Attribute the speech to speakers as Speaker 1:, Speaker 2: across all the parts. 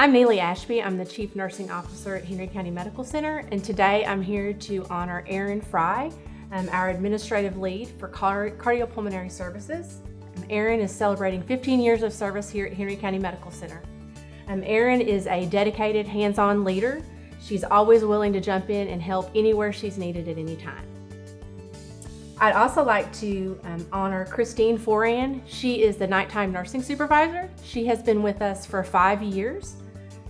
Speaker 1: I'm Neely Ashby. I'm the Chief Nursing Officer at Henry County Medical Center, and today I'm here to honor Erin Fry, our Administrative Lead for Cardiopulmonary Services. Erin is celebrating 15 years of service here at Henry County Medical Center. Erin is a dedicated, hands-on leader. She's always willing to jump in and help anywhere she's needed at any time. I'd also like to honor Christine Foran. She is the Nighttime Nursing Supervisor. She has been with us for 5 years.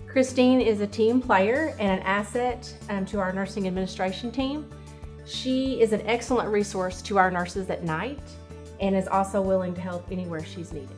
Speaker 1: Christine is a team player and an asset to our nursing administration team. She is an excellent resource to our nurses at night and is also willing to help anywhere she's needed.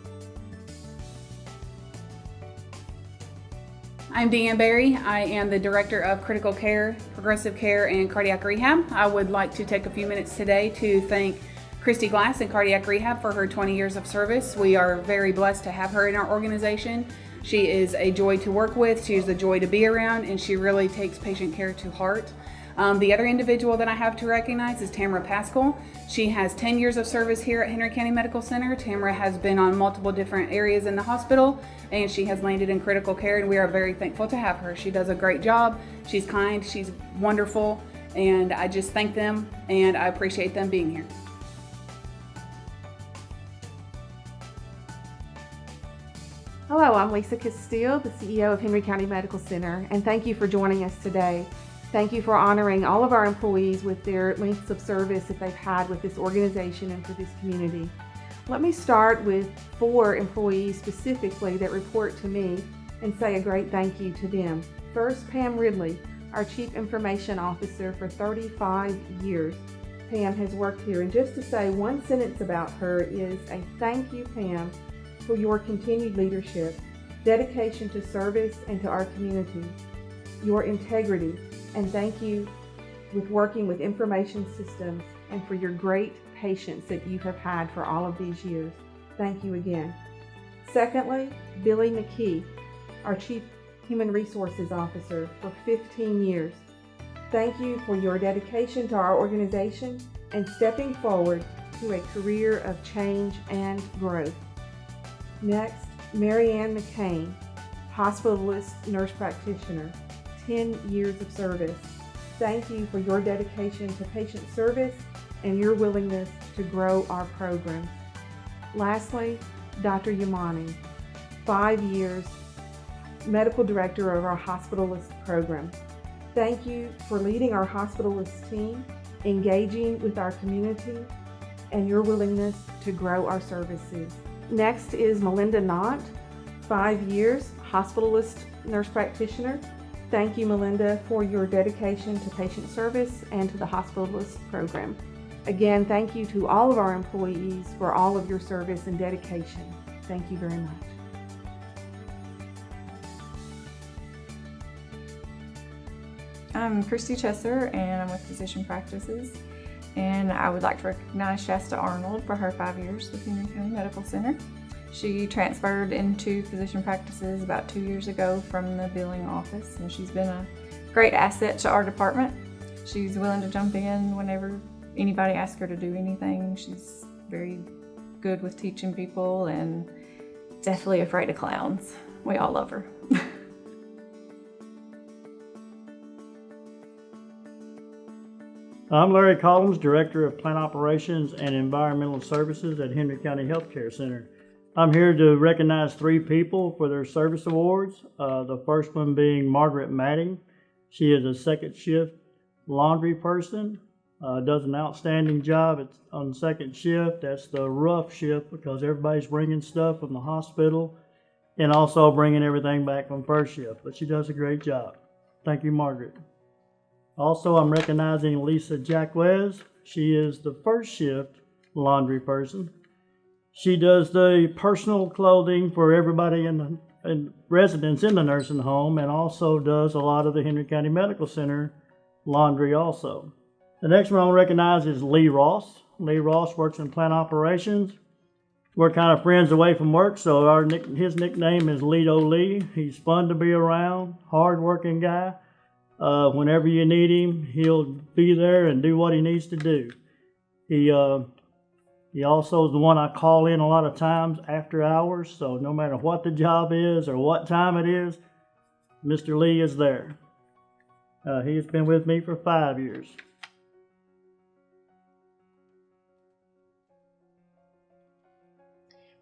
Speaker 2: I'm Deanne Berry. I am the Director of Critical Care, Progressive Care, and Cardiac Rehab. I would like to take a few minutes today to thank Christy Glass in Cardiac Rehab for her 20 years of service. We are very blessed to have her in our organization. She is a joy to work with, she is a joy to be around, and she really takes patient care to heart. The other individual that I have to recognize is Tamara Pascal. She has 10 years of service here at Henry County Medical Center. Tamara has been on multiple different areas in the hospital, and she has landed in critical care, and we are very thankful to have her. She does a great job. She's kind, she's wonderful, and I just thank them, and I appreciate them being here.
Speaker 3: Hello, I'm Lisa Castile, the CEO of Henry County Medical Center, and thank you for joining us today. Thank you for honoring all of our employees with their lengths of service that they've had with this organization and for this community. Let me start with 4 employees specifically that report to me and say a great thank you to them. First, Pam Ridley, our Chief Information Officer for 35 years. Pam has worked here, and just to say one sentence about her is a thank you, Pam, for your continued leadership, dedication to service and to our community, your integrity, and thank you with working with information systems and for your great patience that you have had for all of these years. Thank you again. Secondly, Billy McKee, our Chief Human Resources Officer for 15 years. Thank you for your dedication to our organization and stepping forward to a career of change and growth. Next, Mary Ann McCain, hospitalist nurse practitioner, 10 years of service. Thank you for your dedication to patient service and your willingness to grow our program. Lastly, Dr. Yamani, 5 years, medical director of our hospitalist program. Thank you for leading our hospitalist team, engaging with our community, and your willingness to grow our services. Next is Melinda Knott, 5 years, hospitalist nurse practitioner. Thank you, Melinda, for your dedication to patient service and to the hospitalist program. Again, thank you to all of our employees for all of your service and dedication. Thank you very much.
Speaker 4: I'm Christy Chesser, and I'm with Physician Practices, and I would like to recognize Shasta Arnold for her 5 years with Henry County Medical Center. She transferred into Physician Practices about 2 years ago from the billing office, and she's been a great asset to our department. She's willing to jump in whenever anybody asks her to do anything. She's very good with teaching people and definitely afraid of clowns. We all love her.
Speaker 5: I'm Larry Collins, Director of Plant Operations and Environmental Services at Henry County Healthcare Center. I'm here to recognize 3 people for their service awards. The first one being Margaret Matting. She is a second shift laundry person, does an outstanding job on second shift. That's the rough shift because everybody's bringing stuff from the hospital and also bringing everything back from first shift, but she does a great job. Thank you, Margaret. Also, I'm recognizing Lisa Jacquez. She is the first shift laundry person. She does the personal clothing for everybody in residents in the nursing home, and also does a lot of the Henry County Medical Center laundry also. The next one I'll recognize is Lee Ross. Lee Ross works in plant operations. We're kind of friends away from work, so his nickname is Lido Lee. He's fun to be around, hard-working guy. Whenever you need him, he'll be there and do what he needs to do. He also is the one I call in a lot of times after hours, so no matter what the job is or what time it is, Mr. Lee is there. He has been with me for 5 years.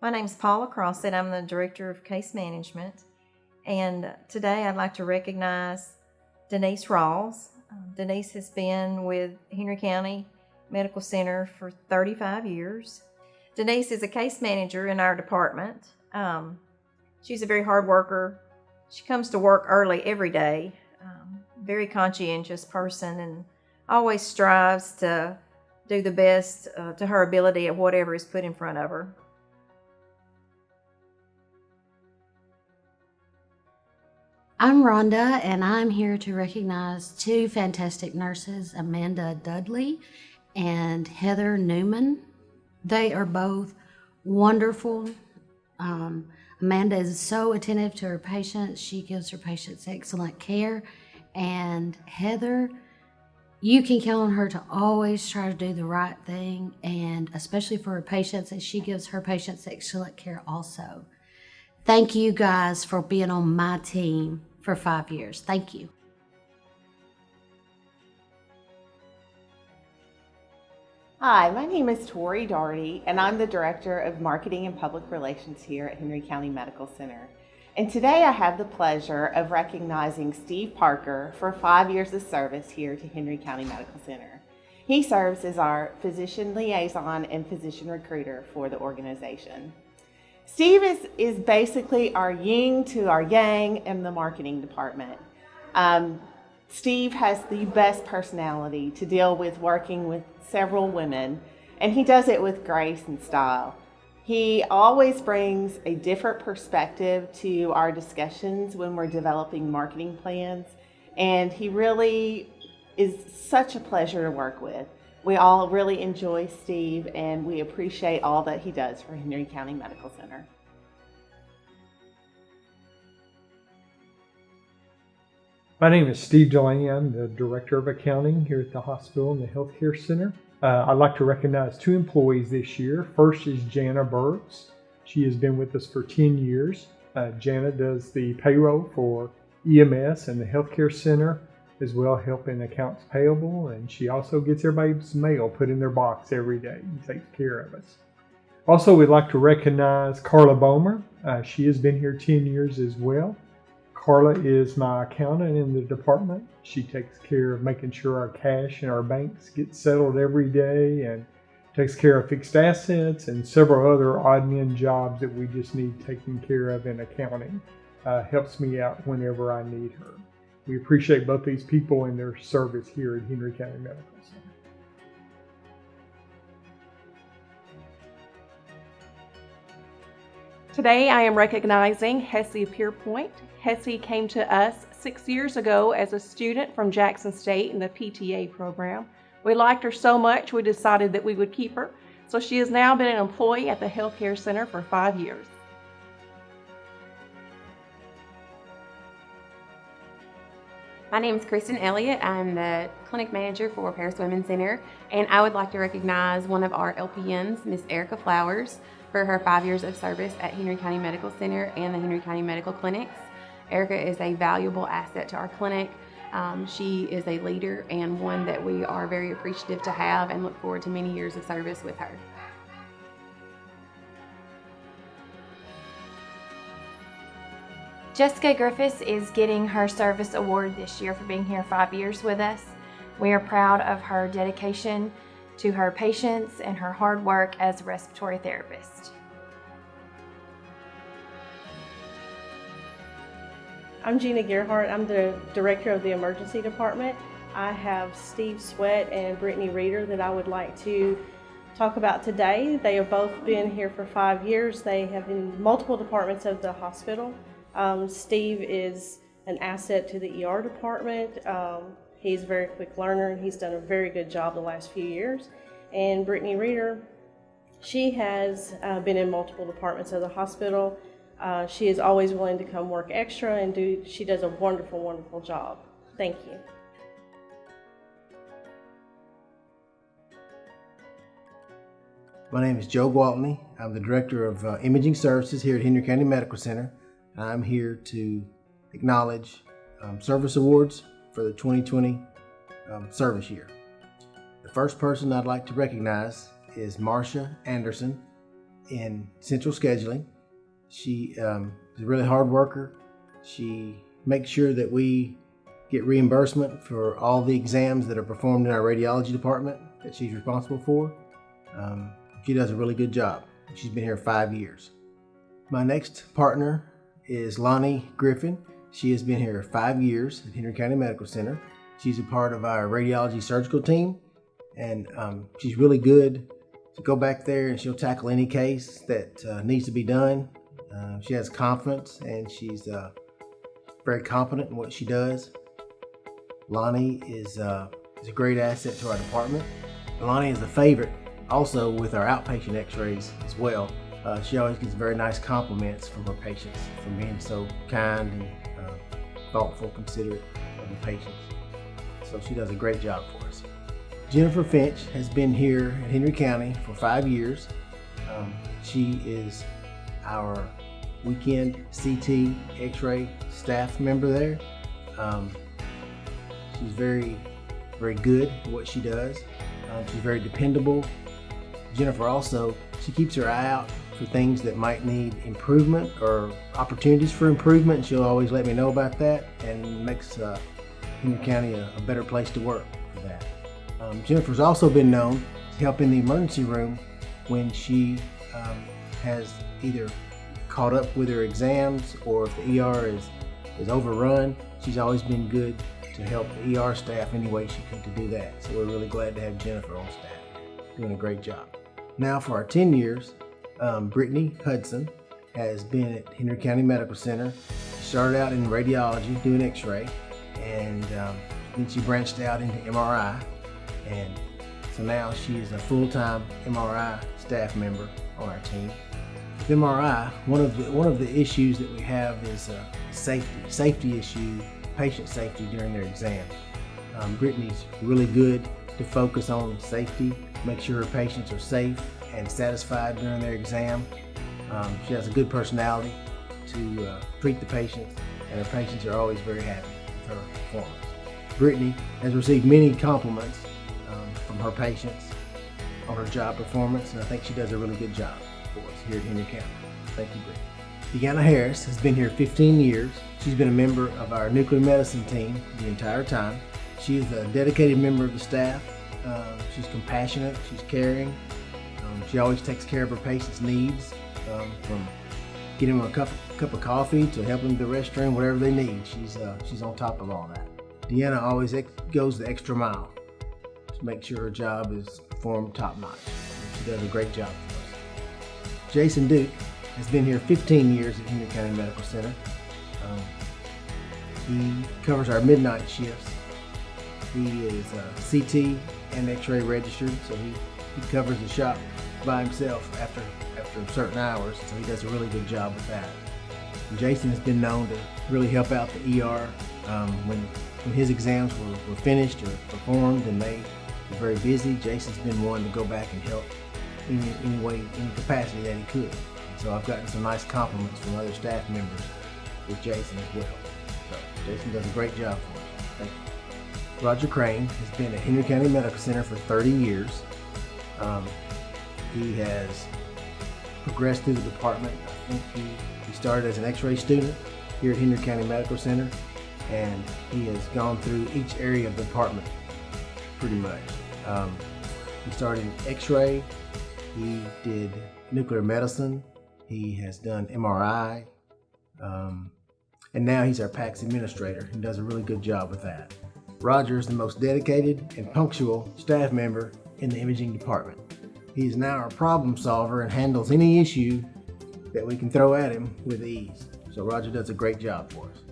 Speaker 6: My name is Paula Crossett. I'm the Director of Case Management. And today I'd like to recognize Denise Rawls. Denise has been with Henry County Medical Center for 35 years. Denise is a case manager in our department. She's a very hard worker. She comes to work early every day. Very conscientious person and always strives to do the best to her ability at whatever is put in front of her.
Speaker 7: I'm Rhonda, and I'm here to recognize two fantastic nurses, Amanda Dudley and Heather Newman. They are both wonderful. Amanda is so attentive to her patients. She gives her patients excellent care. And Heather, you can count on her to always try to do the right thing, and especially for her patients, and she gives her patients excellent care also. Thank you guys for being on my team for 5 years. Thank you.
Speaker 8: Hi, my name is Tori Daugherty, and I'm the Director of Marketing and Public Relations here at Henry County Medical Center. And today I have the pleasure of recognizing Steve Parker for 5 years of service here to Henry County Medical Center. He serves as our physician liaison and physician recruiter for the organization. Steve is basically our yin to our yang in the marketing department. Steve has the best personality to deal with working with several women, and he does it with grace and style. He always brings a different perspective to our discussions when we're developing marketing plans, and he really is such a pleasure to work with. We all really enjoy Steve, and we appreciate all that he does for Henry County Medical Center.
Speaker 9: My name is Steve Delaney. I'm the Director of Accounting here at the hospital and the Healthcare Center. I'd like to recognize two employees this year. First is Jana Burks. She has been with us for 10 years. Jana does the payroll for EMS and the Healthcare Center, as well helping accounts payable, and she also gets everybody's mail put in their box every day and takes care of us. Also, we'd like to recognize Carla Bomer. She has been here 10 years as well. Carla is my accountant in the department. She takes care of making sure our cash and our banks get settled every day and takes care of fixed assets and several other odd and end jobs that we just need taken care of in accounting. Helps me out whenever I need her. We appreciate both these people and their service here at Henry County Medical Center.
Speaker 10: Today I am recognizing Hessie Pierpoint. Hessie came to us 6 years ago as a student from Jackson State in the PTA program. We liked her so much we decided that we would keep her. So she has now been an employee at the Healthcare Center for 5 years.
Speaker 11: My name is Kristen Elliott. I'm the clinic manager for Paris Women's Center, and I would like to recognize one of our LPNs, Miss Erica Flowers, for her 5 years of service at Henry County Medical Center and the Henry County Medical Clinics. Erica is a valuable asset to our clinic. She is a leader and one that we are very appreciative to have and look forward to many years of service with her.
Speaker 12: Jessica Griffiths is getting her service award this year for being here 5 years with us. We are proud of her dedication to her patients and her hard work as a respiratory therapist.
Speaker 13: I'm Gina Gerhardt. I'm the Director of the Emergency Department. I have Steve Sweat and Brittany Reeder that I would like to talk about today. They have both been here for 5 years. They have been in multiple departments of the hospital. Steve is an asset to the ER department. He's a very quick learner and he's done a very good job the last few years. And Brittany Reeder, she has been in multiple departments of the hospital. She is always willing to come work extra and she does a wonderful, wonderful job. Thank you.
Speaker 14: My name is Joe Gwaltney. I'm the Director of Imaging Services here at Henry County Medical Center. I'm here to acknowledge service awards for the 2020 service year. The first person I'd like to recognize is Marcia Anderson in Central Scheduling. She is a really hard worker. She makes sure that we get reimbursement for all the exams that are performed in our radiology department that she's responsible for. She does a really good job. She's been here 5 years. My next partner is Lonnie Griffin. She has been here 5 years at Henry County Medical Center. She's a part of our radiology surgical team, and she's really good to go back there and she'll tackle any case that needs to be done. She has confidence and she's very competent in what she does. Lonnie is a great asset to our department. Lonnie is a favorite also with our outpatient x-rays as well. She always gets very nice compliments from her patients for being so kind and thoughtful, considerate of the patients. So she does a great job for us. Jennifer Finch has been here at Henry County for 5 years. She is our weekend CT x-ray staff member there. She's very, very good at what she does. She's very dependable. Jennifer also, she keeps her eye out for things that might need improvement or opportunities for improvement. She'll always let me know about that and makes Henry County a better place to work for that. Jennifer's also been known to help in the emergency room when she has either caught up with her exams or if the ER is overrun. She's always been good to help the ER staff any way she could to do that. So we're really glad to have Jennifer on staff, doing a great job. Now for our 10 years, Brittany Hudson has been at Henry County Medical Center. She started out in radiology doing x-ray, and then she branched out into MRI, and so now she is a full-time MRI staff member on our team. With MRI, one of the issues that we have is safety issue, patient safety during their exams. Brittany's really good to focus on safety, make sure her patients are safe and satisfied during their exam. She has a good personality to treat the patients, and her patients are always very happy with her performance. Brittany has received many compliments from her patients on her job performance, and I think she does a really good job for us here at Henry County. Thank you, Brittany. Deanna Harris has been here 15 years. She's been a member of our nuclear medicine team the entire time. She is a dedicated member of the staff. She's compassionate, she's caring. She always takes care of her patients' needs, from getting them a cup of coffee to helping them to the restroom, whatever they need. She's on top of all that. Deanna always goes the extra mile to make sure her job is performed top notch. She does a great job for us. Jason Duke has been here 15 years at Henry County Medical Center. He covers our midnight shifts. He is CT and X-ray registered, so he covers the shop by himself after certain hours, so he does a really good job with that. And Jason has been known to really help out the ER when his exams were finished or performed and they were very busy. Jason's been one to go back and help any way, any capacity that he could. So I've gotten some nice compliments from other staff members with Jason as well. So Jason does a great job for us. Thank you. Roger Crane has been at Henry County Medical Center for 30 years. He has progressed through the department. I think he started as an x-ray student here at Henry County Medical Center, and he has gone through each area of the department pretty much. He started in x-ray, he did nuclear medicine, he has done MRI, and now he's our PACS administrator. He does a really good job with that. Roger is the most dedicated and punctual staff member in the imaging department. He is now our problem solver and handles any issue that we can throw at him with ease. So Roger does a great job for us.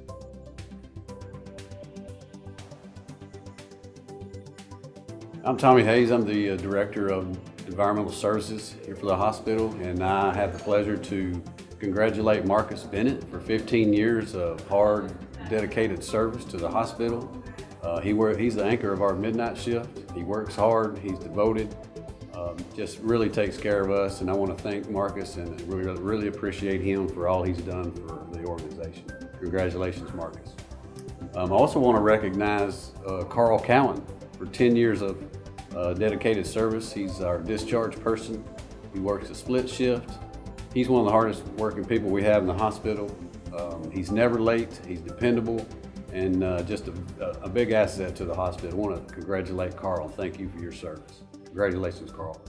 Speaker 15: I'm Tommy Hayes. I'm the Director of Environmental Services here for the hospital, and I have the pleasure to congratulate Marcus Bennett for 15 years of hard, dedicated service to the hospital. He's the anchor of our midnight shift. He works hard, he's devoted, just really takes care of us, and I want to thank Marcus and really appreciate him for all he's done for the organization. Congratulations, Marcus. I also want to recognize Carl Cowan for 10 years of dedicated service. He's our discharge person. He works a split shift. He's one of the hardest working people we have in the hospital. He's never late, he's dependable, and just a big asset to the hospital. I want to congratulate Carl. Thank you for your service. Congratulations, Carl.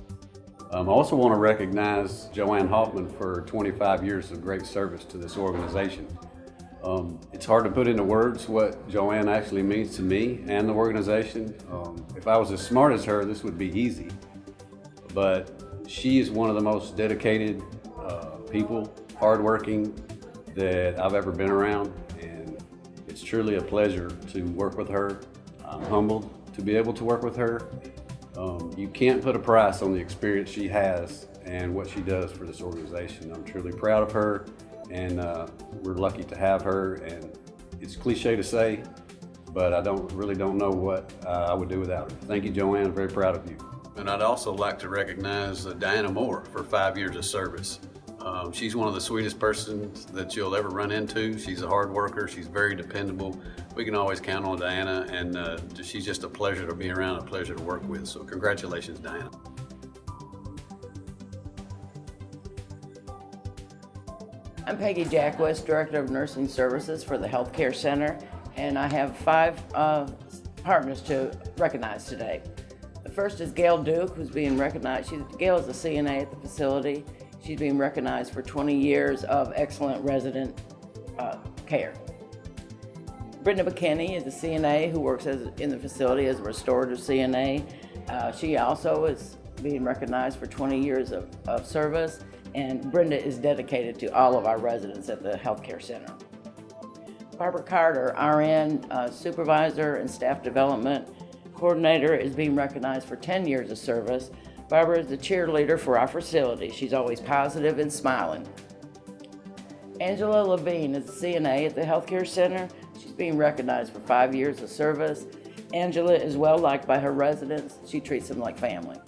Speaker 15: I also want to recognize Joanne Hoffman for 25 years of great service to this organization. It's hard to put into words what Joanne actually means to me and the organization. If I was as smart as her, this would be easy. But she is one of the most dedicated people, hardworking, that I've ever been around. And it's truly a pleasure to work with her. I'm humbled to be able to work with her. You can't put a price on the experience she has and what she does for this organization. I'm truly proud of her, and we're lucky to have her. And it's cliche to say, but I really don't know what I would do without her. Thank you, Joanne. I'm very proud of you. And I'd also like to recognize Diana Moore for 5 years of service. She's one of the sweetest persons that you'll ever run into. She's a hard worker. She's very dependable. We can always count on Diana, and she's just a pleasure to be around, a pleasure to work with. So congratulations, Diana.
Speaker 16: I'm Peggy Jackwist, Director of Nursing Services for the Healthcare Center, and I have 5 partners to recognize today. The first is Gail Duke, who's being recognized. Gail is a CNA at the facility. She's being recognized for 20 years of excellent resident care. Brenda McKinney is a CNA who works in the facility as a restorative CNA. She also is being recognized for 20 years of service, and Brenda is dedicated to all of our residents at the Healthcare Center. Barbara Carter, RN Supervisor and Staff Development Coordinator, is being recognized for 10 years of service. Barbara is the cheerleader for our facility. She's always positive and smiling. Angela Levine is a CNA at the Healthcare Center. She's being recognized for 5 years of service. Angela is well liked by her residents. She treats them like family.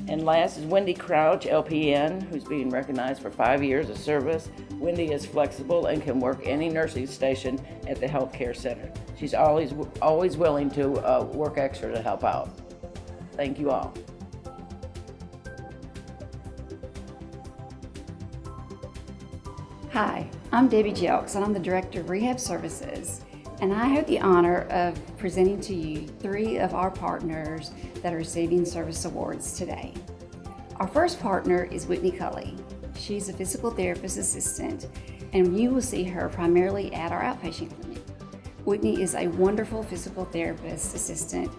Speaker 16: And last is Wendy Crouch, LPN, who's being recognized for 5 years of service. Wendy is flexible and can work any nursing station at the Healthcare Center. She's always willing to work extra to help out. Thank you all.
Speaker 17: Hi, I'm Debbie Jelks, and I'm the Director of Rehab Services, and I have the honor of presenting to you 3 of our partners that are receiving service awards today. Our first partner is Whitney Cully. She's a physical therapist assistant, and you will see her primarily at our outpatient clinic. Whitney is a wonderful physical therapist assistant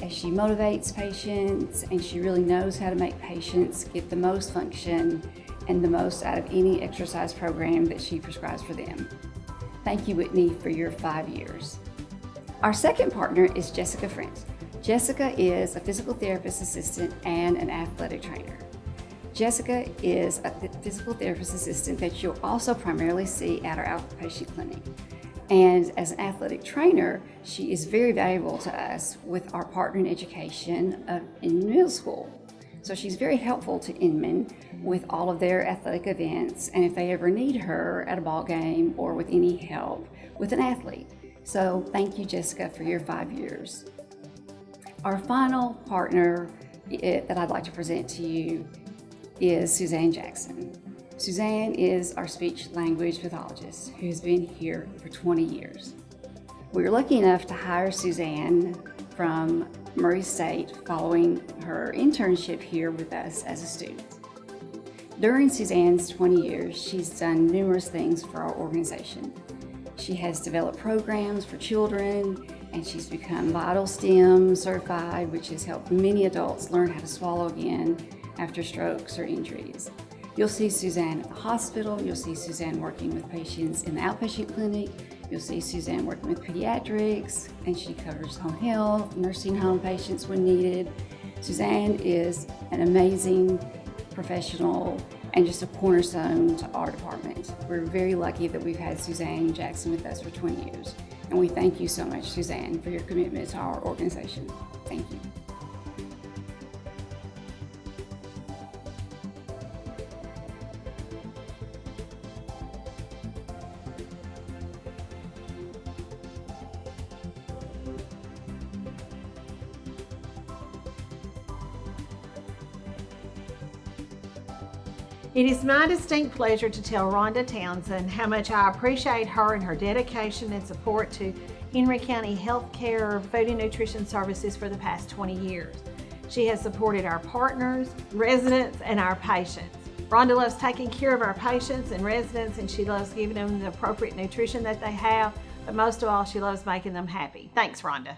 Speaker 17: as she motivates patients, and she really knows how to make patients get the most function and the most out of any exercise program that she prescribes for them. Thank you, Whitney, for your 5 years. Our second partner is Jessica French. Jessica is a physical therapist assistant and an athletic trainer. Jessica is a physical therapist assistant that you'll also primarily see at our outpatient clinic. And as an athletic trainer, she is very valuable to us with our partner in education in middle school. So she's very helpful to Inman with all of their athletic events, and if they ever need her at a ball game or with any help with an athlete. So thank you, Jessica, for your 5 years. Our final partner that I'd like to present to you is Suzanne Jackson. Suzanne is our speech language pathologist who's been here for 20 years. We were lucky enough to hire Suzanne from Murray State following her internship here with us as a student. During Suzanne's 20 years, she's done numerous things for our organization. She has developed programs for children, and she's become Vital STEM certified, which has helped many adults learn how to swallow again after strokes or injuries. You'll see Suzanne at the hospital, you'll see Suzanne working with patients in the outpatient clinic, you'll see Suzanne working with pediatrics, and she covers home health, nursing home patients when needed. Suzanne is an amazing professional and just a cornerstone to our department. We're very lucky that we've had Suzanne Jackson with us for 20 years. And we thank you so much, Suzanne, for your commitment to our organization. Thank you.
Speaker 18: It is my distinct pleasure to tell Rhonda Townsend how much I appreciate her and her dedication and support to Henry County Healthcare Food and Nutrition Services for the past 20 years. She has supported our partners, residents, and our patients. Rhonda loves taking care of our patients and residents, and she loves giving them the appropriate nutrition that they have, but most of all, she loves making them happy. Thanks, Rhonda.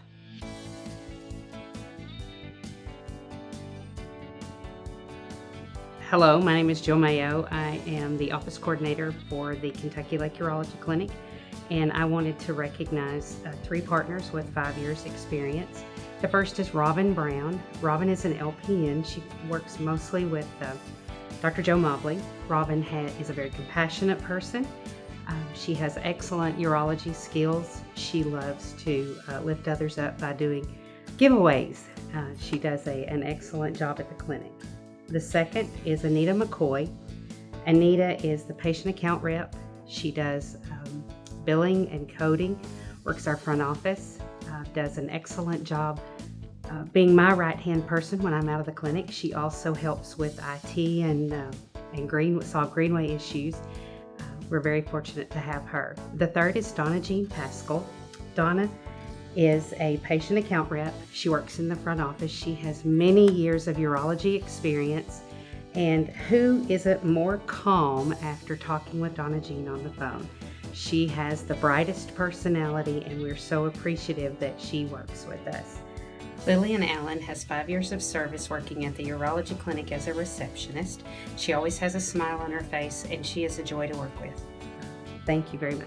Speaker 19: Hello, my name is Jill Mayo. I am the office coordinator for the Kentucky Lake Urology Clinic, and I wanted to recognize 3 partners with 5 years experience. The first is Robin Brown. Robin is an LPN. She works mostly with Dr. Joe Mobley. Robin is a very compassionate person. She has excellent urology skills. She loves to lift others up by doing giveaways. She does an excellent job at the clinic. The second is Anita McCoy. Anita is the patient account rep. She does billing and coding, works our front office, does an excellent job being my right-hand person when I'm out of the clinic. She also helps with IT and solve Greenway issues. We're very fortunate to have her. The third is Donna Jean Pascal. Donna is a patient account rep. She works in the front office. She has many years of urology experience, and who isn't more calm after talking with Donna Jean on the phone? She has the brightest personality, and we're so appreciative that she works with us. Lillian Allen has 5 years of service working at the urology clinic as a receptionist. She always has a smile on her face, and she is a joy to work with. Thank you very much.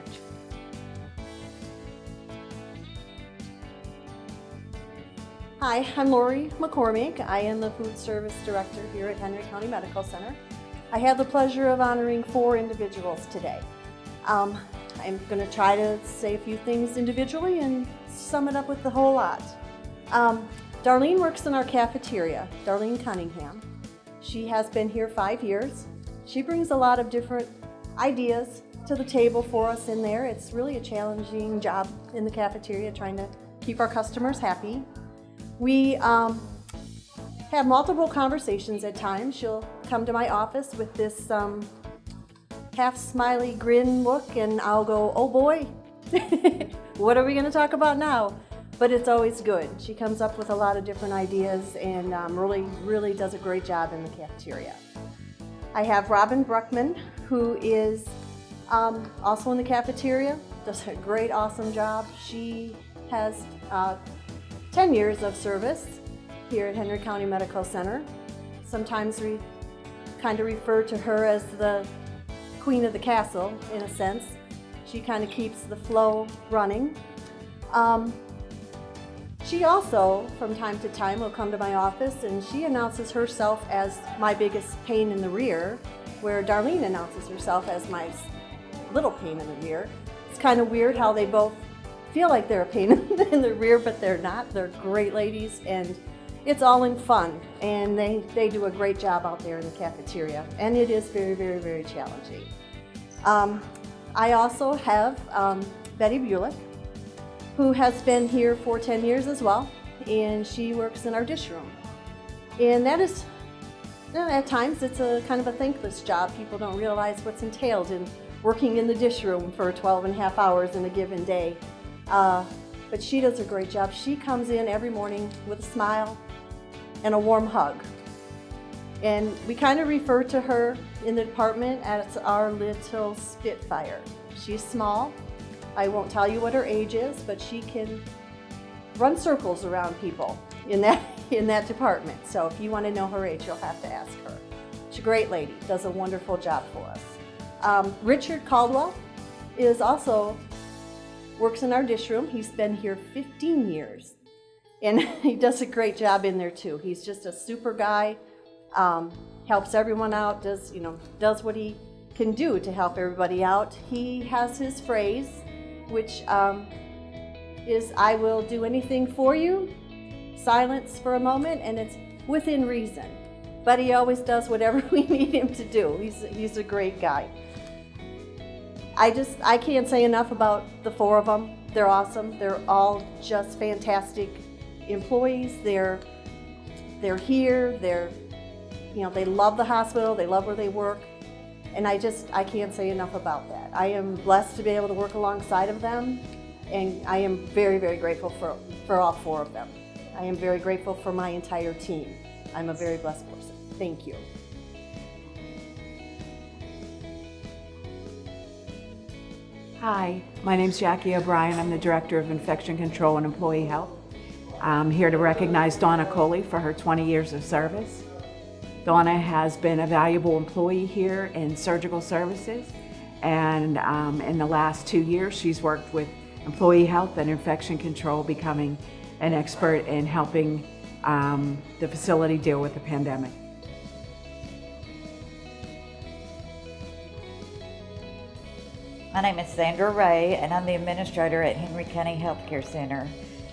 Speaker 20: Hi, I'm Lori McCormick. I am the Food Service Director here at Henry County Medical Center. I have the pleasure of honoring 4 individuals today. I'm going to try to say a few things individually and sum it up with the whole lot. Darlene works in our cafeteria, Darlene Cunningham. She has been here 5 years. She brings a lot of different ideas to the table for us in there. It's really a challenging job in the cafeteria, trying to keep our customers happy. We have multiple conversations at times. She'll come to my office with this half smiley grin look, and I'll go, oh boy, what are we going to talk about now? But it's always good. She comes up with a lot of different ideas and really does a great job in the cafeteria. I have Robin Bruckman, who is also in the cafeteria, does a great, awesome job. She has 10 years of service here at Henry County Medical Center. Sometimes we kind of refer to her as the queen of the castle, in a sense. She kind of keeps the flow running. She also, from time to time, will come to my office and she announces herself as my biggest pain in the rear, where Darlene announces herself as my little pain in the rear. It's kind of weird how they both feel like they're a pain in the rear, but they're not. They're great ladies, and it's all in fun, and they do a great job out there in the cafeteria, and it is very challenging. I also have Betty Bulick, who has been here for 10 years as well, and she works in our dish room. And that is, at times, it's a kind of a thankless job. People don't realize what's entailed in working in the dish room for 12 and a half hours in a given day. But she does a great job. She comes in every morning with a smile and a warm hug. And we kind of refer to her in the department as our little Spitfire. She's small. I won't tell you what her age is, but she can run circles around people in that department. So if you want to know her age, you'll have to ask her. She's a great lady, does a wonderful job for us. Richard Caldwell is also works in our dish room. He's been here 15 years, and he does a great job in there too. He's just a super guy, helps everyone out, does what he can do to help everybody out. He has his phrase, which is, I will do anything for you, silence for a moment, and it's within reason. But he always does whatever we need him to do. He's a great guy. I can't say enough about the 4 of them. They're awesome. They're all just fantastic employees. They're here. They love the hospital. They love where they work. And I can't say enough about that. I am blessed to be able to work alongside of them, and I am very, very grateful for all 4 of them. I am very grateful for my entire team. I'm a very blessed person. Thank you.
Speaker 21: Hi, my name's Jackie O'Brien. I'm the Director of Infection Control and Employee Health. I'm here to recognize Donna Coley for her 20 years of service. Donna has been a valuable employee here in surgical services, and in the last 2 years she's worked with employee health and infection control, becoming an expert in helping the facility deal with the pandemic.
Speaker 22: My name is Sandra Ray, and I'm the administrator at Henry County Healthcare Center.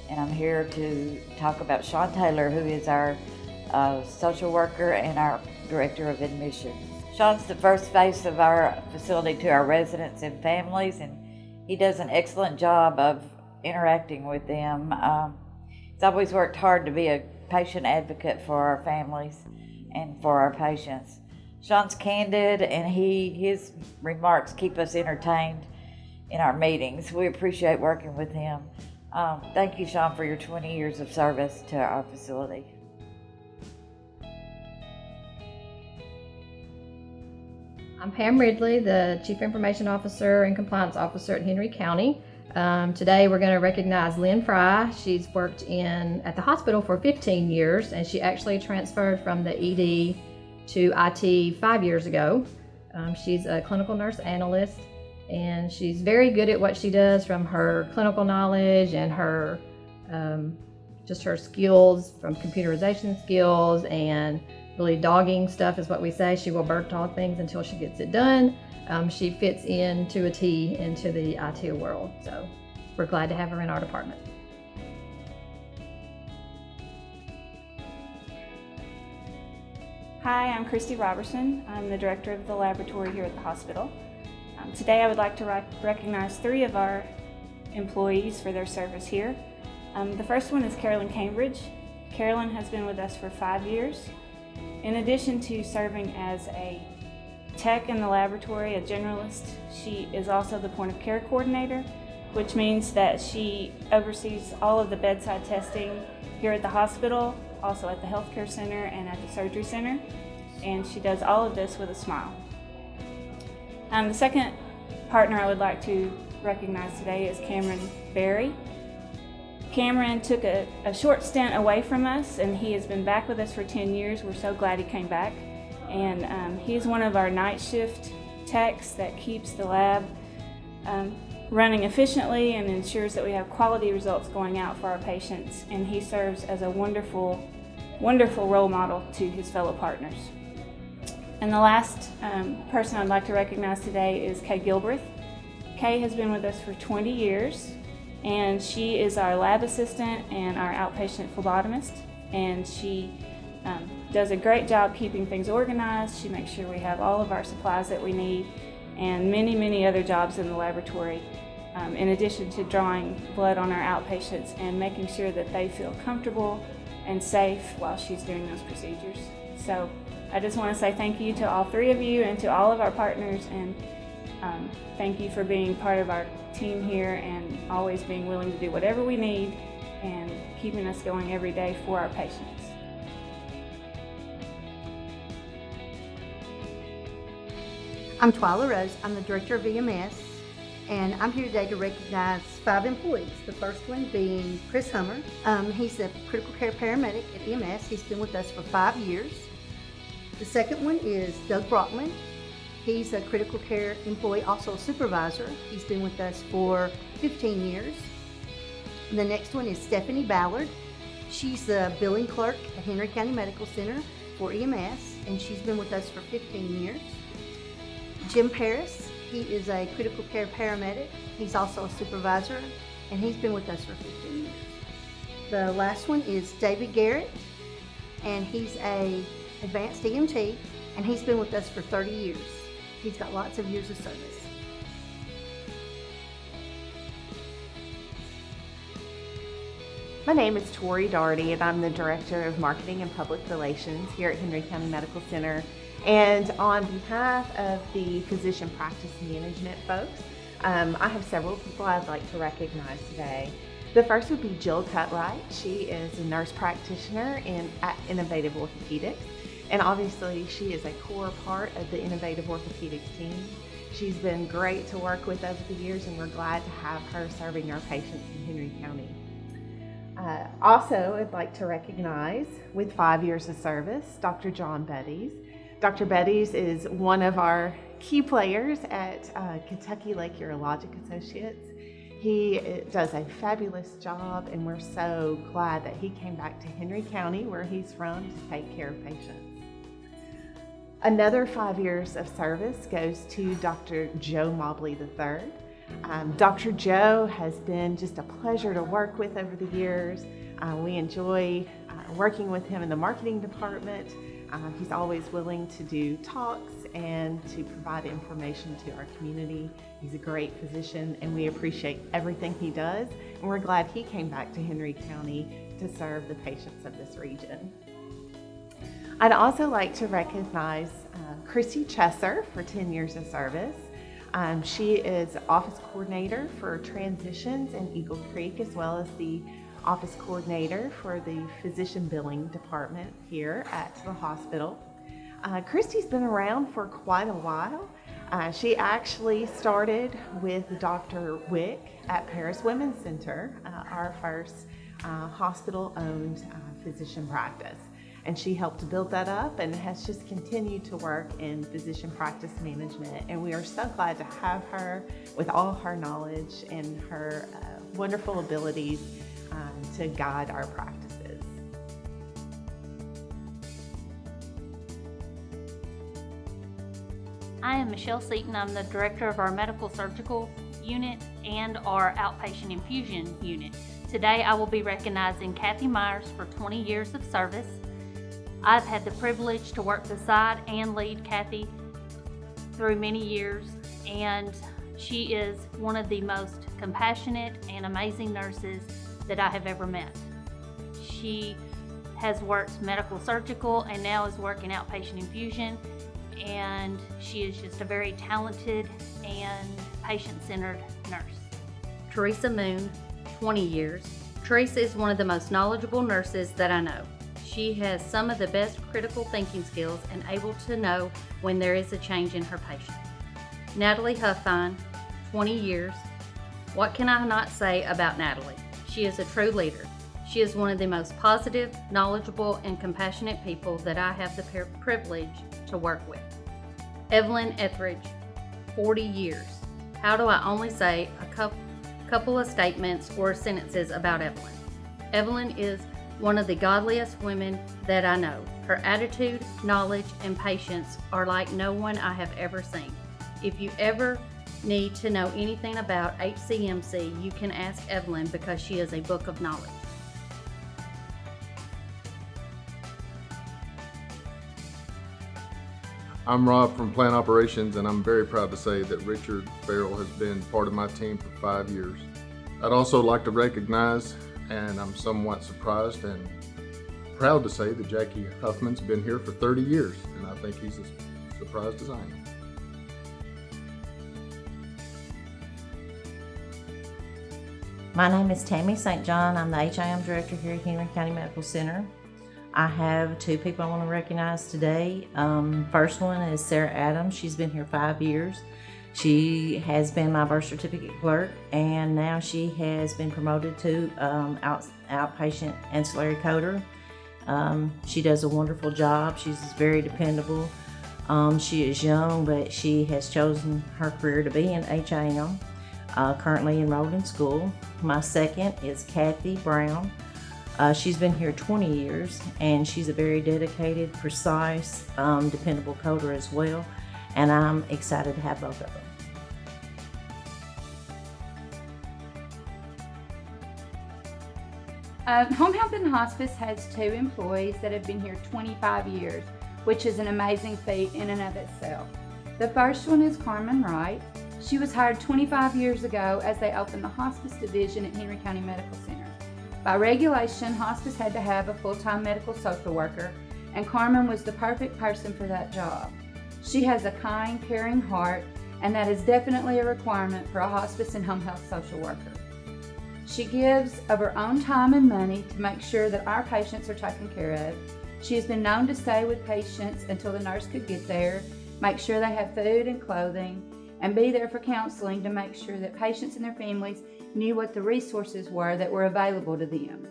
Speaker 22: And I'm here to talk about Sean Taylor, who is our social worker and our director of admissions. Sean's the first face of our facility to our residents and families, and he does an excellent job of interacting with them. He's always worked hard to be a patient advocate for our families and for our patients. Sean's candid, and his remarks keep us entertained in our meetings. We appreciate working with him. Thank you, Sean, for your 20 years of service to our facility.
Speaker 23: I'm Pam Ridley, the Chief Information Officer and Compliance Officer at Henry County. Today we're going to recognize Lynn Fry. She's worked at the hospital for 15 years, and she actually transferred from the ED to IT 5 years ago. She's a clinical nurse analyst, and she's very good at what she does, from her clinical knowledge and her just her skills, from computerization skills and really dogging stuff is what we say. She will bird dog things until she gets it done. She fits into a T into the IT world, so we're glad to have her in our department.
Speaker 24: Hi, I'm Christy Robertson. I'm the director of the laboratory here at the hospital. Today I would like to recognize 3 of our employees for their service here. The first one is Carolyn Cambridge. Carolyn has been with us for 5 years. In addition to serving as a tech in the laboratory, a generalist, she is also the point of care coordinator, which means that she oversees all of the bedside testing here at the hospital, also at the healthcare center and at the surgery center, and she does all of this with a smile. The second partner I would like to recognize today is Cameron Berry. Cameron took a short stint away from us, and he has been back with us for 10 years. We're so glad he came back. And he's one of our night shift techs that keeps the lab running efficiently and ensures that we have quality results going out for our patients. And he serves as a wonderful, wonderful role model to his fellow partners. And the last person I'd like to recognize today is Kay Gilbreth. Kay has been with us for 20 years. And she is our lab assistant and our outpatient phlebotomist, and she does a great job keeping things organized. She makes sure we have all of our supplies that we need, and many, many other jobs in the laboratory, in addition to drawing blood on our outpatients and making sure that they feel comfortable and safe while she's doing those procedures. So I just want to say thank you to all 3 of you and to all of our partners, and thank you for being part of our team here and always being willing to do whatever we need and keeping us going every day for our patients.
Speaker 25: I'm Twyla Rose. I'm the Director of EMS, and I'm here today to recognize 5 employees. The first one being Chris Hummer. He's a critical care paramedic at EMS. He's been with us for 5 years. The second one is Doug Brockman. He's a critical care employee, also a supervisor. He's been with us for 15 years. And the next one is Stephanie Ballard. She's the billing clerk at Henry County Medical Center for EMS, and she's been with us for 15 years. Jim Paris, he is a critical care paramedic. He's also a supervisor, and he's been with us for 15 years. The last one is David Garrett, and he's a advanced EMT, and he's been with us for 30 years. He's got lots of years of service.
Speaker 8: My name is Tori Daugherty, and I'm the Director of Marketing and Public Relations here at Henry County Medical Center. And on behalf of the physician practice management folks, I have several people I'd like to recognize today. The first would be Jill Cutright. She is a nurse practitioner at Innovative Orthopedics, and obviously she is a core part of the Innovative Orthopedics team. She's been great to work with over the years, and we're glad to have her serving our patients in Henry County. Also, I'd like to recognize, with 5 years of service, Dr. John Betties. Dr. Betties is one of our key players at Kentucky Lake Urologic Associates. He does a fabulous job, and we're so glad that he came back to Henry County, where he's from, to take care of patients. Another 5 years of service goes to Dr. Joe Mobley III. Dr. Joe has been just a pleasure to work with over the years. We enjoy working with him in the marketing department. He's always willing to do talks and to provide information to our community. He's a great physician, and we appreciate everything he does, and we're glad he came back to Henry County to serve the patients of this region. I'd also like to recognize Christy Chesser for 10 years of service. She is office coordinator for transitions in Eagle Creek, as well as the office coordinator for the physician billing department here at the hospital. Christy's been around for quite a while. She actually started with Dr. Wick at Paris Women's Center, our first hospital-owned physician practice. And she helped to build that up and has just continued to work in physician practice management. And we are so glad to have her with all her knowledge and her wonderful abilities to guide our practices.
Speaker 1: I am Michelle Seaton. I'm the director of our medical surgical unit and our outpatient infusion unit. Today I will be recognizing Kathy Myers for 20 years of service. I've had the privilege to work beside and lead Kathy through many years, and she is one of the most compassionate and amazing nurses that I have ever met. She has worked medical surgical and now is working outpatient infusion, and she is just a very talented and patient-centered nurse.
Speaker 23: Teresa Moon, 20 years. Teresa is one of the most knowledgeable nurses that I know. She has some of the best critical thinking skills and able to know when there is a change in her patient. Natalie Huffine, 20 years. What can I not say about Natalie? She is a true leader. She is one of the most positive, knowledgeable, and compassionate people that I have the privilege to work with. Evelyn Etheridge, 40 years. How do I only say a couple of statements or sentences about Evelyn? Evelyn is one of the godliest women that I know. Her attitude, knowledge, and patience are like no one I have ever seen. If you ever need to know anything about HCMC, you can ask Evelyn because she is a book of knowledge.
Speaker 2: I'm Rob from Plant Operations, and I'm very proud to say that Richard Farrell has been part of my team for 5 years. I'd also like to recognize, and I'm somewhat surprised and proud to say that Jackie Huffman's been here for 30 years, and I think he's as surprised as I am.
Speaker 3: My name is Tammy St. John. I'm the HIM director here at Henry County Medical Center. I have two people I want to recognize today. First one is Sarah Adams. She's been here 5 years. She has been my birth certificate clerk, and now she has been promoted to outpatient ancillary coder. She does a wonderful job. She's very dependable. She is young, but she has chosen her career to be in HIM, currently enrolled in school. My second is Kathy Brown. She's been here 20 years, and she's a very dedicated, precise, dependable coder as well, and I'm excited to have both of them.
Speaker 4: Home Health and Hospice has 2 employees that have been here 25 years, which is an amazing feat in and of itself. The first one is Carmen Wright. She was hired 25 years ago as they opened the hospice division at Henry County Medical Center. By regulation, hospice had to have a full-time medical social worker, and Carmen was the perfect person for that job. She has a kind, caring heart, and that is definitely a requirement for a hospice and home health social worker. She gives of her own time and money to make sure that our patients are taken care of. She has been known to stay with patients until the nurse could get there, make sure they have food and clothing, and be there for counseling to make sure that patients and their families knew what the resources were that were available to them.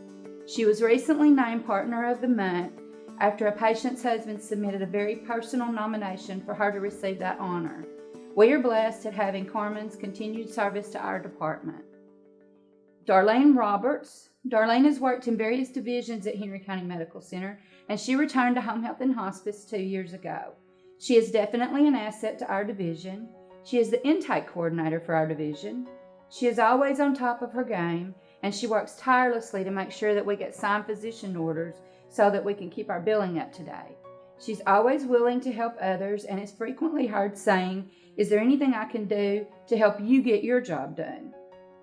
Speaker 4: She was recently named Partner of the Month after a patient's husband submitted a very personal nomination for her to receive that honor. We are blessed at having Carmen's continued service to our department. Darlene Roberts. Darlene has worked in various divisions at Henry County Medical Center, and she returned to Home Health and Hospice 2 years ago. She is definitely an asset to our division. She is the intake coordinator for our division. She is always on top of her game, and she works tirelessly to make sure that we get signed physician orders so that we can keep our billing up to date. She's always willing to help others and is frequently heard saying, "Is there anything I can do to help you get your job done?"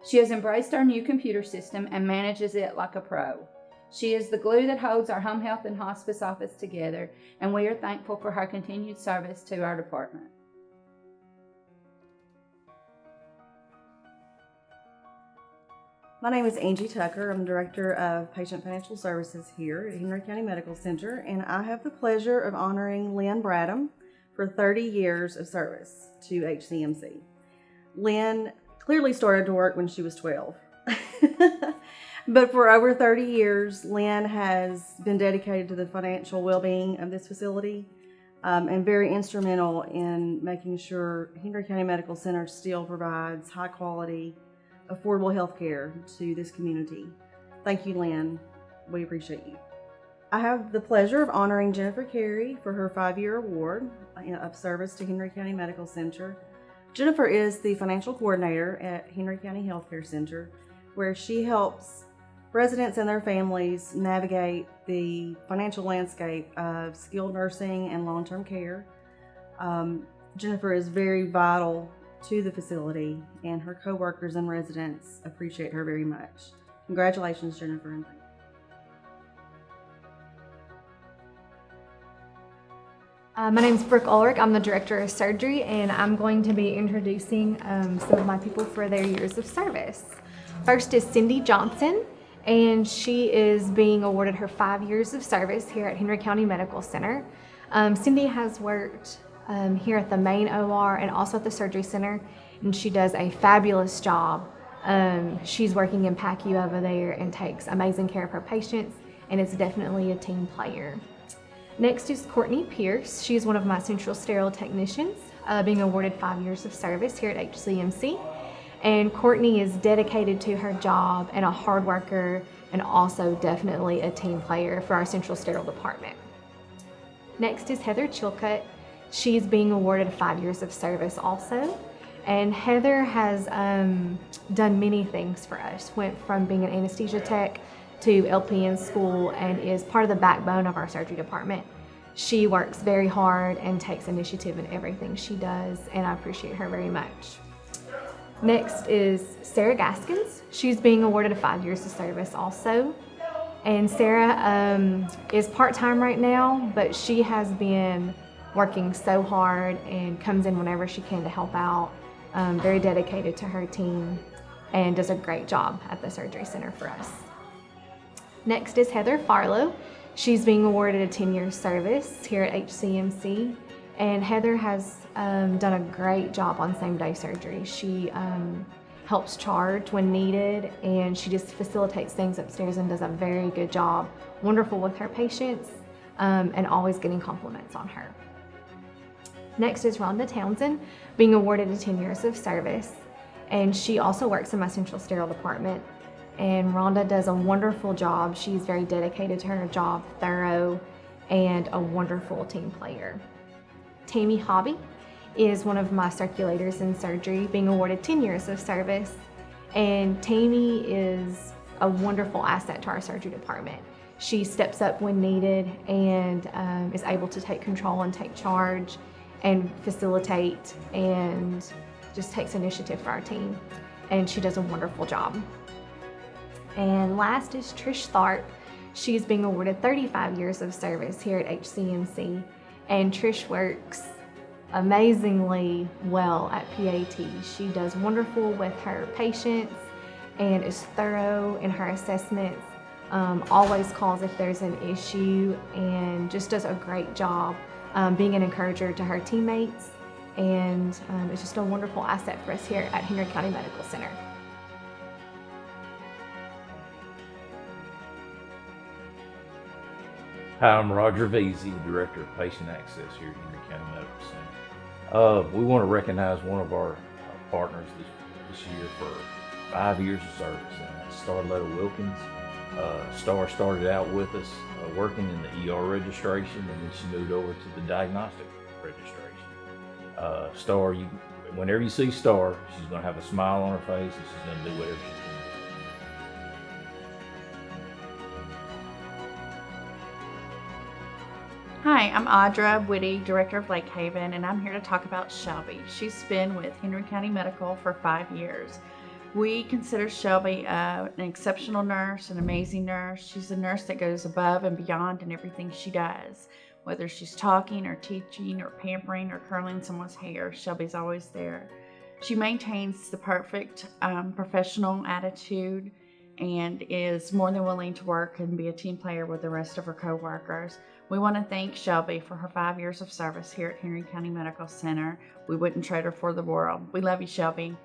Speaker 4: She has embraced our new computer system and manages it like a pro. She is the glue that holds our home health and hospice office together, and we are thankful for her continued service to our department.
Speaker 5: My name is Angie Tucker. I'm Director of Patient Financial Services here at Henry County Medical Center, and I have the pleasure of honoring Lynn Bradham for 30 years of service to HCMC. Lynn clearly started to work when she was 12. But for over 30 years, Lynn has been dedicated to the financial well-being of this facility and very instrumental in making sure Henry County Medical Center still provides high-quality, affordable health care to this community. Thank you, Lynn. We appreciate you. I have the pleasure of honoring Jennifer Carey for her 5-year award of service to Henry County Medical Center. Jennifer is the financial coordinator at Henry County Healthcare Center, where she helps residents and their families navigate the financial landscape of skilled nursing and long-term care. Jennifer is very vital to the facility, and her coworkers and residents appreciate her very much. Congratulations, Jennifer. And thank you.
Speaker 12: My name is Brooke Ulrich. I'm the Director of Surgery, and I'm going to be introducing some of my people for their years of service. First is Cindy Johnson, and she is being awarded her 5 years of service here at Henry County Medical Center. Cindy has worked here at the main OR and also at the surgery center, and she does a fabulous job. She's working in PACU over there and takes amazing care of her patients, and is definitely a team player. Next is Courtney Pierce. She's one of my central sterile technicians, being awarded 5 years of service here at HCMC. And Courtney is dedicated to her job and a hard worker, and also definitely a team player for our central sterile department. Next is Heather Chilcutt. She's being awarded 5 years of service also. And Heather has done many things for us. Went from being an anesthesia tech to LPN school and is part of the backbone of our surgery department. She works very hard and takes initiative in everything she does, and I appreciate her very much. Next is Sarah Gaskins. She's being awarded 5 years of service also. And Sarah is part-time right now, but she has been working so hard and comes in whenever she can to help out. Very dedicated to her team and does a great job at the surgery center for us. Next is Heather Farlow. She's being awarded a 10-year service here at HCMC, and Heather has done a great job on same-day surgery. She helps charge when needed, and she just facilitates things upstairs and does a very good job. Wonderful with her patients, and always getting compliments on her. Next is Rhonda Townsend, being awarded a 10 years of service, and she also works in my central sterile department. And Rhonda does a wonderful job. She's very dedicated to her job, thorough, and a wonderful team player. Tammy Hobby is one of my circulators in surgery, being awarded 10 years of service. And Tammy is a wonderful asset to our surgery department. She steps up when needed and is able to take control and take charge and facilitate and just takes initiative for our team. And she does a wonderful job. And last is Trish Tharp. She's being awarded 35 years of service here at HCMC. And Trish works amazingly well at PAT. She does wonderful with her patients and is thorough in her assessments, always calls if there's an issue, and just does a great job being an encourager to her teammates. And it's just a wonderful asset for us here at Henry County Medical Center.
Speaker 6: Hi, I'm Roger Veazey, Director of Patient Access here at Henry County Medical Center. We want to recognize one of our partners this year for 5 years of service, and that's Starletta Wilkins. Star started out with us working in the ER registration, and then she moved over to the diagnostic registration. Star, whenever you see Star, she's going to have a smile on her face, and she's going to do whatever she can.
Speaker 7: Hi, I'm Audra Whitty, Director of Lake Haven, and I'm here to talk about Shelby. She's been with Henry County Medical for 5 years. We consider Shelby an exceptional nurse, an amazing nurse. She's a nurse that goes above and beyond in everything she does. Whether she's talking or teaching or pampering or curling someone's hair, Shelby's always there. She maintains the perfect professional attitude and is more than willing to work and be a team player with the rest of her co-workers. We want to thank Shelby for her 5 years of service here at Henry County Medical Center. We wouldn't trade her for the world. We love you, Shelby.